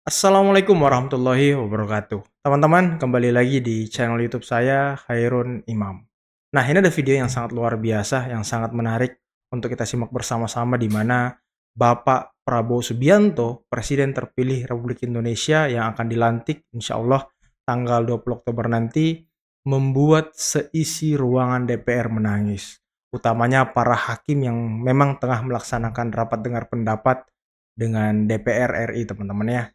Assalamualaikum warahmatullahi wabarakatuh. Teman-teman, kembali lagi di channel YouTube saya, Khairun Imam. Nah, ini ada video yang sangat luar biasa, yang sangat menarik untuk kita simak bersama-sama di mana Bapak Prabowo Subianto, Presiden terpilih Republik Indonesia yang akan dilantik insya Allah tanggal 20 Oktober nanti, membuat seisi ruangan DPR menangis. Utamanya para hakim yang memang tengah melaksanakan rapat dengar pendapat dengan DPR RI, teman-teman ya.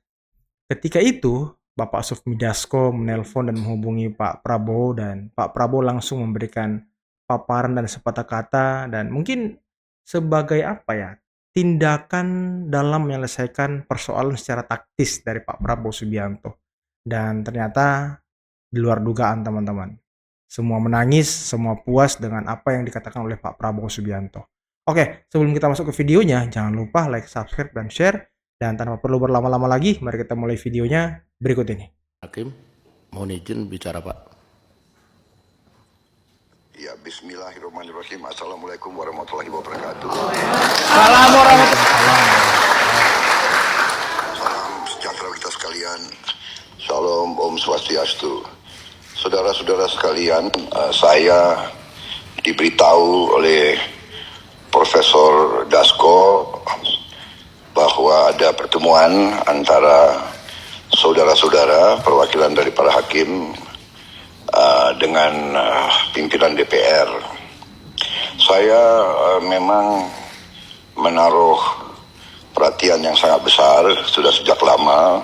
Ketika itu, Bapak Sufmi Dasko menelpon dan menghubungi Pak Prabowo dan Pak Prabowo langsung memberikan paparan dan sepatah kata dan mungkin sebagai apa ya, tindakan dalam menyelesaikan persoalan secara taktis dari Pak Prabowo Subianto. Dan ternyata di luar dugaan teman-teman. Semua menangis, semua puas dengan apa yang dikatakan oleh Pak Prabowo Subianto. Oke, sebelum kita masuk ke videonya, jangan lupa like, subscribe, dan share. Dan tanpa perlu berlama-lama lagi, mari kita mulai videonya berikut ini. Hakim, mohon izin bicara Pak. Ya, bismillahirrahmanirrahim. Assalamualaikum warahmatullahi wabarakatuh. Salam warahmatullahi. Salam sejahtera kita sekalian. Shalom, Om Swastiastu. Saudara-saudara sekalian, saya diberitahu oleh Profesor Dasko bahwa ada pertemuan antara saudara-saudara perwakilan dari para hakim dengan pimpinan DPR. Saya memang menaruh perhatian yang sangat besar sudah sejak lama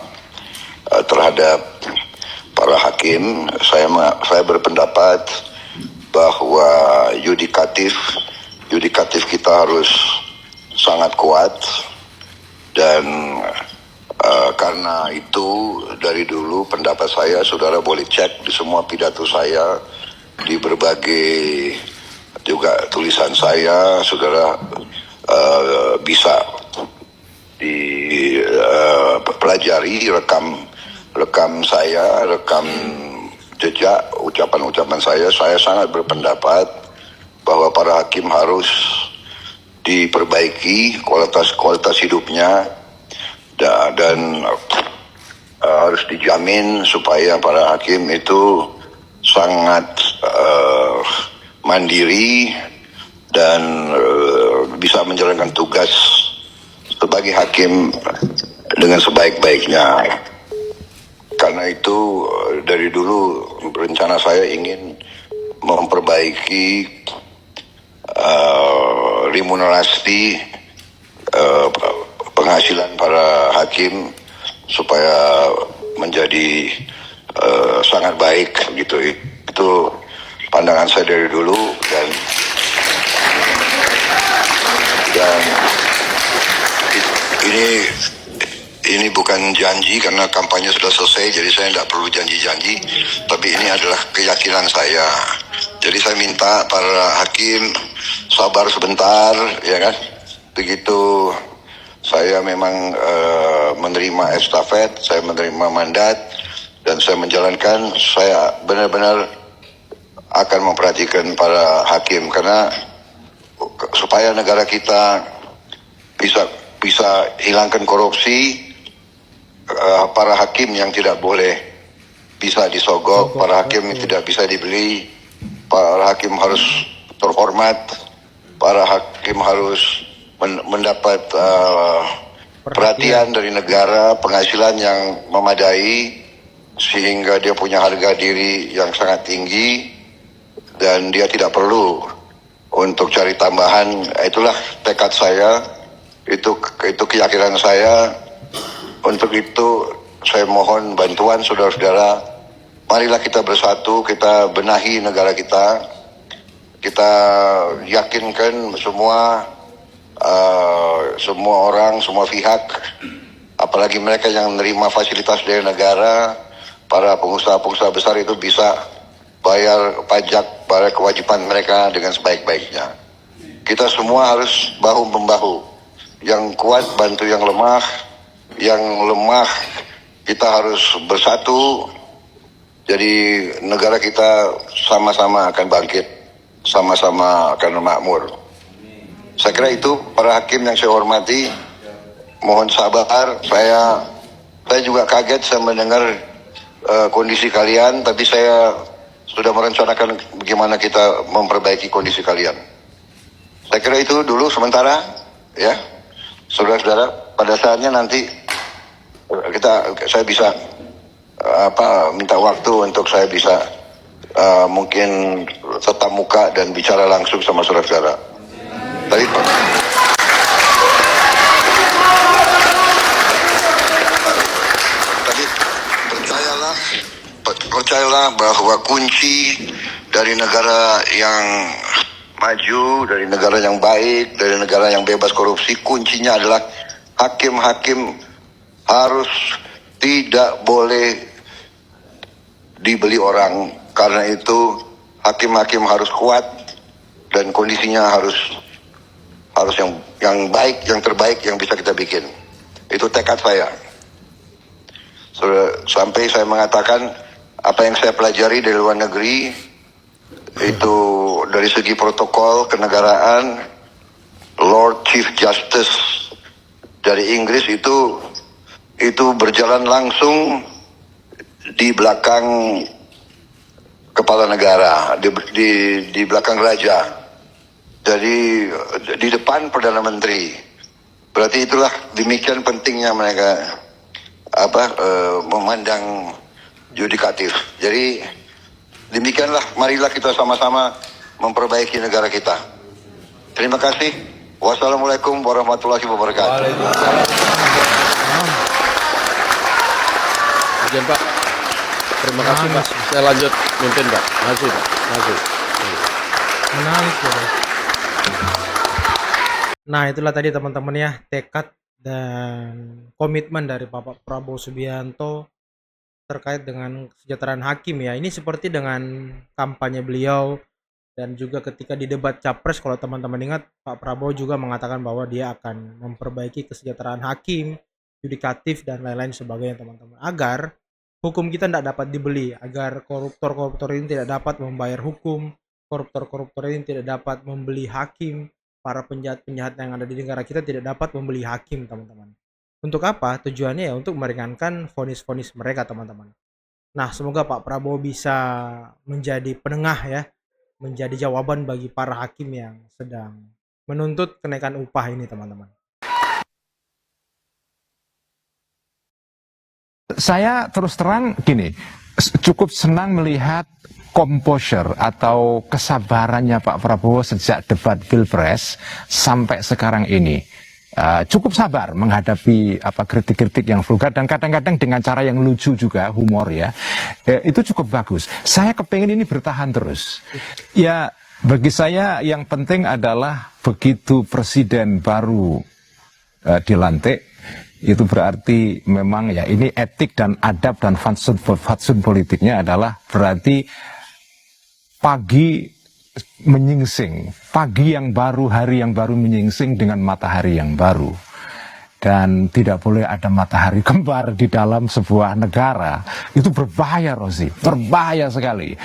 terhadap para hakim. Saya berpendapat bahwa yudikatif kita harus sangat kuat dan karena itu dari dulu pendapat saya, saudara boleh cek di semua pidato saya, di berbagai juga tulisan saya, saudara bisa dipelajari rekam saya, rekam jejak ucapan-ucapan saya. Saya sangat berpendapat bahwa para hakim harus diperbaiki kualitas hidupnya dan harus dijamin supaya para hakim itu sangat mandiri dan bisa menjalankan tugas sebagai hakim dengan sebaik-baiknya. Karena itu dari dulu rencana saya ingin memperbaiki remunerasi penghasilan para hakim supaya menjadi sangat baik gitu. Itu pandangan saya dari dulu dan ini bukan janji karena kampanye sudah selesai, jadi saya tidak perlu janji-janji, tapi ini adalah keyakinan saya. Jadi saya minta para hakim sabar sebentar, ya kan? Begitu saya memang menerima estafet, saya menerima mandat, dan saya menjalankan, saya benar-benar akan memperhatikan para hakim karena supaya negara kita bisa hilangkan korupsi, para hakim yang tidak boleh bisa disogok, para hakim yang tidak bisa dibeli, para hakim harus terhormat, para hakim harus mendapat perhatian dari negara, penghasilan yang memadai sehingga dia punya harga diri yang sangat tinggi dan dia tidak perlu untuk cari tambahan. Itulah tekad saya, itu keyakinan saya. Untuk itu saya mohon bantuan saudara-saudara. Marilah kita bersatu, kita benahi negara kita. Kita yakinkan semua orang, semua pihak, apalagi mereka yang menerima fasilitas dari negara, para pengusaha-pengusaha besar itu bisa bayar pajak, bayar kewajiban mereka dengan sebaik-baiknya. Kita semua harus bahu-membahu. Yang kuat bantu yang lemah, yang lemah kita harus bersatu. Jadi negara kita sama-sama akan bangkit, sama-sama akan makmur. Saya kira itu para hakim yang saya hormati, mohon sabar. Saya Saya juga kaget saya mendengar kondisi kalian, tapi saya sudah merencanakan bagaimana kita memperbaiki kondisi kalian. Saya kira itu dulu sementara, ya, saudara-saudara. Pada saatnya nanti saya bisa minta waktu untuk saya bisa mungkin tetap muka dan bicara langsung sama saudara-saudara. Tapi percayalah bahwa kunci dari negara yang maju, dari negara yang baik, dari negara yang bebas korupsi, kuncinya adalah hakim-hakim harus tidak boleh dibeli orang. Karena itu hakim-hakim harus kuat dan kondisinya harus yang baik, yang terbaik yang bisa kita bikin. Itu tekad saya. Sampai saya mengatakan apa yang saya pelajari dari luar negeri itu dari segi protokol kenegaraan, Lord Chief Justice dari Inggris itu berjalan langsung di belakang kepala negara, di belakang raja, jadi di depan Perdana Menteri. Berarti itulah demikian pentingnya mereka memandang yudikatif. Jadi demikianlah, marilah kita sama-sama memperbaiki negara kita. Terima kasih. Wassalamualaikum warahmatullahi wabarakatuh. Izin Pak. Terima kasih Pak. Saya lanjut mimpin Pak. Makasih Pak. Makasih. Menarik ya. Nah, itulah tadi teman-teman ya, tekad dan komitmen dari Bapak Prabowo Subianto terkait dengan kesejahteraan hakim ya. Ini seperti dengan kampanye beliau dan juga ketika di debat Capres, kalau teman-teman ingat, Pak Prabowo juga mengatakan bahwa dia akan memperbaiki kesejahteraan hakim, yudikatif dan lain-lain sebagainya teman-teman. Agar hukum kita tidak dapat dibeli, agar koruptor-koruptor ini tidak dapat membayar hukum, koruptor-koruptor ini tidak dapat membeli hakim, para penjahat-penjahat yang ada di negara kita tidak dapat membeli hakim teman-teman. Untuk apa? Tujuannya ya untuk meringankan vonis-vonis mereka teman-teman. Nah, semoga Pak Prabowo bisa menjadi penengah ya, menjadi jawaban bagi para hakim yang sedang menuntut kenaikan upah ini teman-teman. Saya terus terang gini, cukup senang melihat composure atau kesabarannya Pak Prabowo sejak debat Pilpres sampai sekarang ini. Cukup sabar menghadapi kritik-kritik yang vulgar dan kadang-kadang dengan cara yang lucu juga, humor ya. Itu cukup bagus. Saya kepengen ini bertahan terus. Ya, bagi saya yang penting adalah begitu presiden baru dilantik, itu berarti memang ya ini etik dan adab dan fatsun politiknya adalah berarti pagi menyingsing, pagi yang baru, hari yang baru menyingsing dengan matahari yang baru. Dan tidak boleh ada matahari kembar di dalam sebuah negara. Itu berbahaya, Rosi, berbahaya sekali,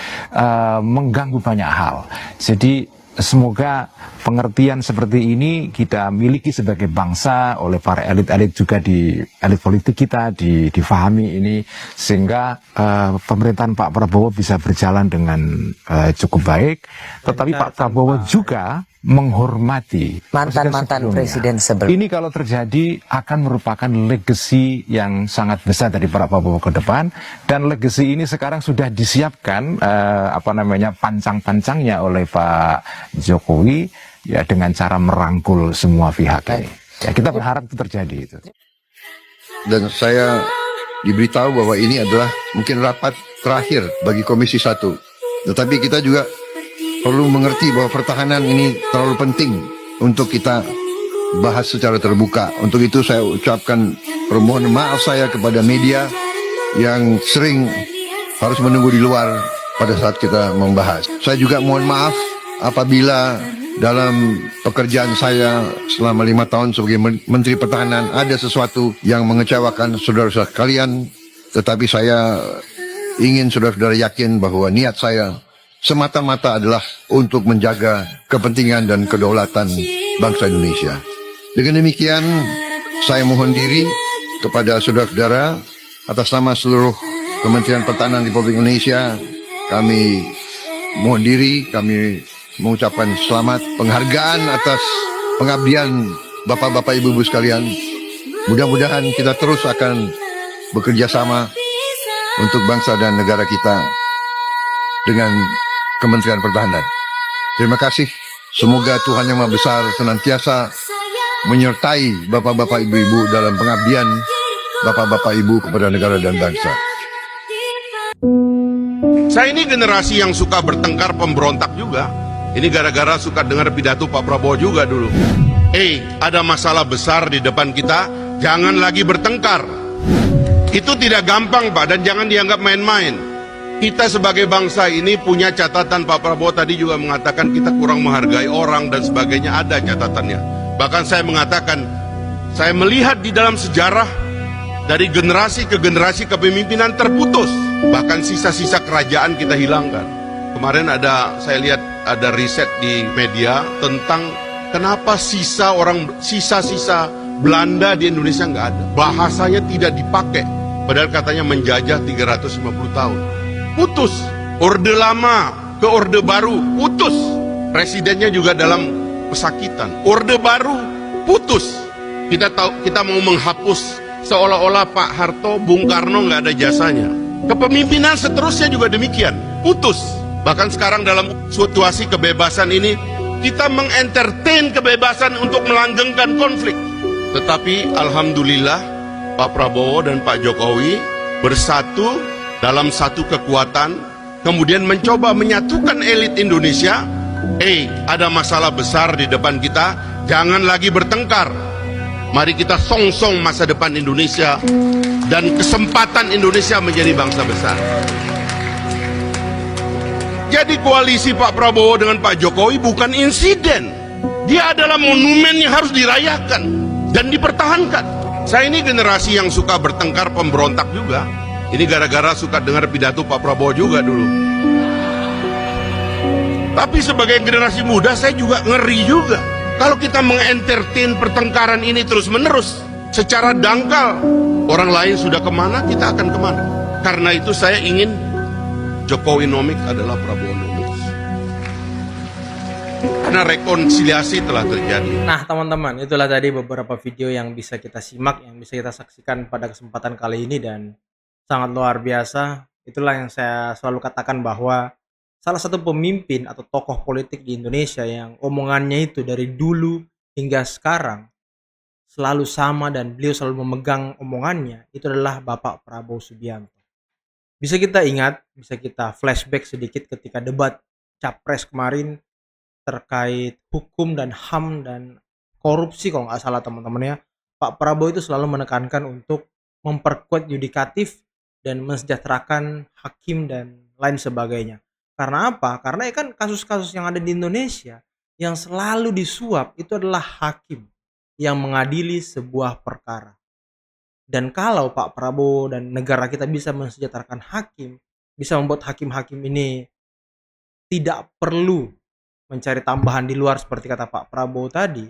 mengganggu banyak hal. Jadi semoga pengertian seperti ini kita miliki sebagai bangsa oleh para elit-elit juga di elit politik kita difahami ini sehingga pemerintahan Pak Prabowo bisa berjalan dengan cukup baik. Tetapi Pak Prabowo juga menghormati mantan-mantan presiden sebelumnya. Ini kalau terjadi akan merupakan legacy yang sangat besar dari Pak Prabowo ke depan, dan legacy ini sekarang sudah disiapkan pancang-pancangnya oleh Pak Jokowi ya dengan cara merangkul semua pihak ini. Ya, kita berharap itu terjadi itu. Dan saya diberitahu bahwa ini adalah mungkin rapat terakhir bagi Komisi 1. Tetapi kita juga perlu mengerti bahwa pertahanan ini terlalu penting untuk kita bahas secara terbuka. Untuk itu saya ucapkan permohonan maaf saya kepada media yang sering harus menunggu di luar pada saat kita membahas. Saya juga mohon maaf apabila dalam pekerjaan saya selama 5 tahun sebagai Menteri Pertahanan ada sesuatu yang mengecewakan saudara-saudara kalian. Tetapi saya ingin saudara-saudara yakin bahwa niat saya semata-mata adalah untuk menjaga kepentingan dan kedaulatan bangsa Indonesia. Dengan demikian, saya mohon diri kepada saudara-saudara, atas nama seluruh Kementerian Pertahanan Republik Indonesia, kami mohon diri, kami mengucapkan selamat penghargaan atas pengabdian Bapak-bapak Ibu-ibu sekalian. Mudah-mudahan kita terus akan bekerja sama untuk bangsa dan negara kita dengan Kementerian Pertahanan. Terima kasih. Semoga Tuhan Yang Maha Besar senantiasa menyertai Bapak-bapak Ibu-ibu dalam pengabdian Bapak-bapak Ibu kepada negara dan bangsa. Saya ini generasi yang suka bertengkar, pemberontak juga. Ini gara-gara suka dengar pidato Pak Prabowo juga dulu. Ada masalah besar di depan kita, jangan lagi bertengkar. Itu tidak gampang, Pak, dan jangan dianggap main-main. Kita sebagai bangsa ini punya catatan. Pak Prabowo tadi juga mengatakan kita kurang menghargai orang dan sebagainya, ada catatannya. Bahkan saya mengatakan, saya melihat di dalam sejarah dari generasi ke generasi kepemimpinan terputus. Bahkan sisa-sisa kerajaan kita hilangkan. Kemarin saya lihat ada riset di media tentang kenapa sisa Belanda di Indonesia nggak ada. Bahasanya tidak dipakai. Padahal katanya menjajah 350 tahun. Putus. Orde lama ke orde baru, putus. Presidennya juga dalam pesakitan. Orde baru, putus. Kita mau menghapus seolah-olah Pak Harto, Bung Karno nggak ada jasanya. Kepemimpinan seterusnya juga demikian, putus. Bahkan sekarang dalam situasi kebebasan ini, kita mengentertain kebebasan untuk melanggengkan konflik. Tetapi Alhamdulillah, Pak Prabowo dan Pak Jokowi bersatu dalam satu kekuatan, kemudian mencoba menyatukan elit Indonesia. Ada masalah besar di depan kita, jangan lagi bertengkar. Mari kita song-song masa depan Indonesia dan kesempatan Indonesia menjadi bangsa besar. Jadi koalisi Pak Prabowo dengan Pak Jokowi bukan insiden. Dia adalah monumen yang harus dirayakan dan dipertahankan. Saya ini generasi yang suka bertengkar, pemberontak juga. Ini gara-gara suka dengar pidato Pak Prabowo juga dulu. Tapi sebagai generasi muda saya juga ngeri juga. Kalau kita mengentertain pertengkaran ini terus-menerus secara dangkal, orang lain sudah kemana, kita akan kemana. Karena itu saya ingin Jokowinomics adalah Prabowonomics. Karena rekonsiliasi telah terjadi. Nah teman-teman, itulah tadi beberapa video yang bisa kita simak, yang bisa kita saksikan pada kesempatan kali ini, dan sangat luar biasa. Itulah yang saya selalu katakan, bahwa salah satu pemimpin atau tokoh politik di Indonesia yang omongannya itu dari dulu hingga sekarang selalu sama dan beliau selalu memegang omongannya, itu adalah Bapak Prabowo Subianto. Bisa kita ingat, bisa kita flashback sedikit ketika debat Capres kemarin terkait hukum dan HAM dan korupsi kalau nggak salah teman-teman ya. Pak Prabowo itu selalu menekankan untuk memperkuat yudikatif dan mensejahterakan hakim dan lain sebagainya. Karena apa? Karena kan kasus-kasus yang ada di Indonesia yang selalu disuap itu adalah hakim yang mengadili sebuah perkara. Dan kalau Pak Prabowo dan negara kita bisa mensejahterakan hakim, bisa membuat hakim-hakim ini tidak perlu mencari tambahan di luar seperti kata Pak Prabowo tadi,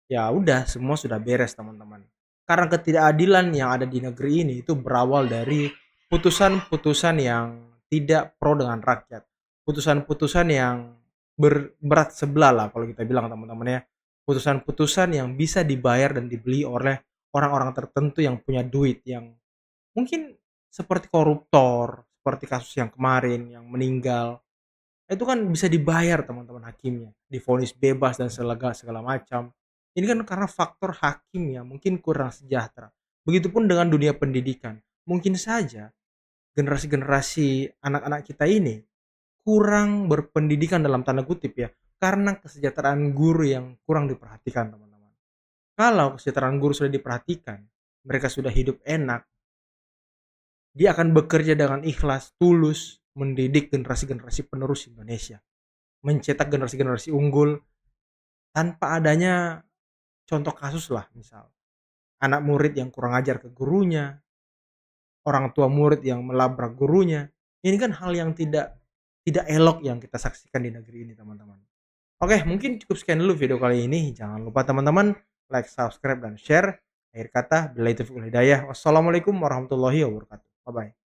ya udah semua sudah beres teman-teman. Karena ketidakadilan yang ada di negeri ini itu berawal dari putusan-putusan yang tidak pro dengan rakyat. Putusan-putusan yang berat sebelah lah kalau kita bilang teman-teman ya. Putusan-putusan yang bisa dibayar dan dibeli oleh orang-orang tertentu yang punya duit, yang mungkin seperti koruptor, seperti kasus yang kemarin yang meninggal. Itu kan bisa dibayar teman-teman hakimnya, divonis bebas dan segala macam. Ini kan karena faktor hakim yang mungkin kurang sejahtera. Begitupun dengan dunia pendidikan. Mungkin saja generasi-generasi anak-anak kita ini kurang berpendidikan dalam tanda kutip ya, karena kesejahteraan guru yang kurang diperhatikan teman-teman. Kalau kesejahteraan guru sudah diperhatikan, mereka sudah hidup enak, dia akan bekerja dengan ikhlas, tulus, mendidik generasi-generasi penerus Indonesia, mencetak generasi-generasi unggul tanpa adanya contoh kasus lah, misal anak murid yang kurang ajar ke gurunya, orang tua murid yang melabrak gurunya. Ini kan hal yang tidak elok yang kita saksikan di negeri ini teman-teman. Oke, mungkin cukup sekian dulu video kali ini. Jangan lupa teman-teman like, subscribe, dan share. Akhir kata, billahi taufiq wal hidayah. Wassalamualaikum warahmatullahi wabarakatuh. Bye bye.